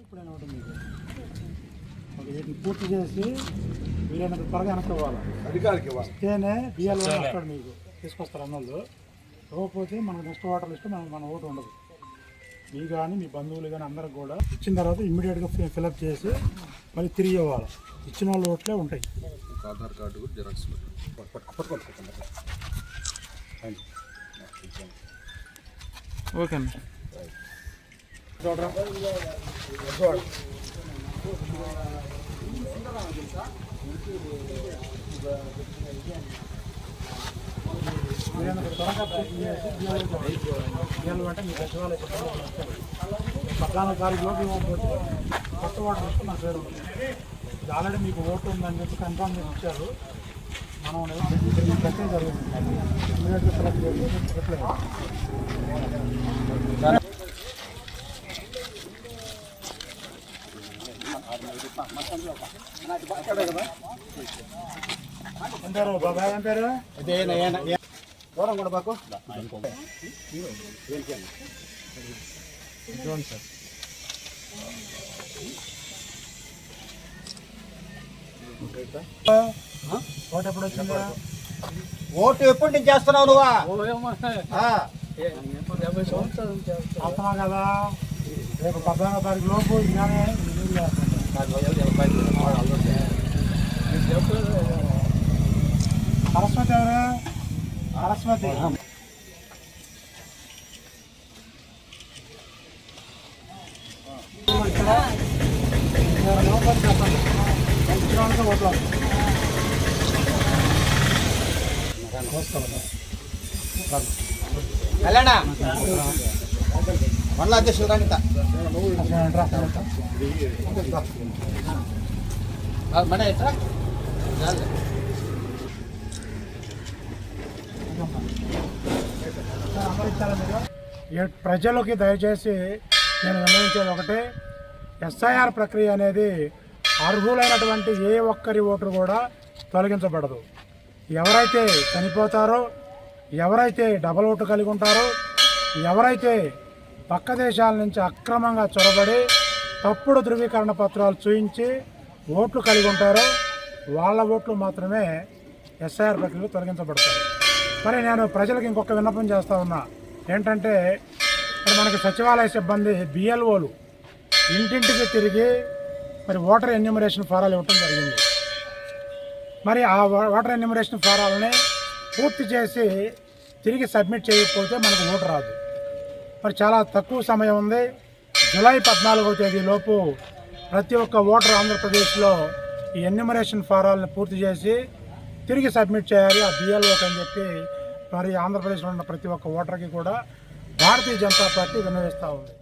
ఇప్పుడైనా ఉంటుంది మీకు వీటిని పూర్తి చేసి వీలైనంత త్వరగా వెనక్కి ఇవ్వాలి. అధికారికి ఇస్తేనే బియ్యాలు వస్తాడు మీకు తీసుకొస్తారు అన్నోళ్ళు. ఇవ్వకపోతే మనకు నెక్స్ట్ వాటర్ లిస్ట్ మన ఓటు ఉండదు. మీ కానీ మీ బంధువులు కానీ అందరికి కూడా ఇచ్చిన తర్వాత ఇమ్మీడియట్గా ఫిలప్ చేసి మళ్ళీ తిరిగి ఇవ్వాలి. ఇచ్చిన వాళ్ళు ఓట్లే ఉంటాయి. ఆధార్ కార్డు జిరాక్స్ ఓకే అన్న. అంటే మీ సచివాలయ 14 తారీఖులోకి ఇవ్వకపోతే కొత్త వాటర్ లిస్ట్ మన పేరు ఉంటుంది. ఇది ఆల్రెడీ మీకు ఓటు ఉందని చెప్పి కన్ఫర్మ్ చేసి ఇచ్చారు. మనం ప్రక్రియ జరుగుతుంది. ఇమీడియట్గా సెలెక్ట్ చేసి ఏం పేరు బాబాయ్? ఏం పేరు? దూరం కూడా బాకు సార్. ఓటు ఎప్పుడు వచ్చిందా? ఓటు ఎప్పుడు నుంచి చేస్తున్నావు నువ్వా? అవుతున్నా కదా. రేపు 14వ తారీఖు లోపు ఇలానే సరస్వతి ఎవరు? సరస్వతి ఓట్లు కళ్యాణ మండల అధ్యక్షులు రండి. ప్రజలకి దయచేసి నేను గమనించేది ఒకటే, ఎస్ఐఆర్ ప్రక్రియ అనేది అర్హులైనటువంటి ఏ ఒక్కరి ఓటు కూడా తొలగించబడదు. ఎవరైతే చనిపోతారో, ఎవరైతే డబల్ ఓటు కలిగి ఉంటారో, ఎవరైతే పక్క దేశాల నుంచి అక్రమంగా చొరబడి తప్పుడు ధృవీకరణ పత్రాలు చూయించి ఓట్లు కలిగి ఉంటారో వాళ్ళ ఓట్లు మాత్రమే ఎస్ఐఆర్ ప్రక్రియలో తొలగించబడతాయి. మరి నేను ప్రజలకు ఇంకొక విన్నపం చేస్తూ ఉన్నా. ఏంటంటే మరి మనకి సచివాలయ సిబ్బంది బిఎల్ఓలు ఇంటింటికి తిరిగి మరి ఓటర్ ఎన్యూమరేషన్ ఫారాలు ఇవ్వటం జరిగింది. మరి ఆ ఓటర్ ఎన్యూమరేషన్ ఫారాలని పూర్తి చేసి తిరిగి సబ్మిట్ చేయకపోతే మనకు ఓటు రాదు. మరి చాలా తక్కువ సమయం ఉంది. జూలై 14వ తేదీలోపు ప్రతి ఒక్క ఓటర్ ఆంధ్రప్రదేశ్లో ఈ ఎన్యూమరేషన్ ఫారాలను పూర్తి చేసి తిరిగి సబ్మిట్ చేయాలి ఆ బిఎల్ఓకి అని చెప్పి మరి ఆంధ్రప్రదేశ్లో ఉన్న ప్రతి ఒక్క ఓటర్కి కూడా భారతీయ జనతా పార్టీ విన్నవిస్తూ ఉంది.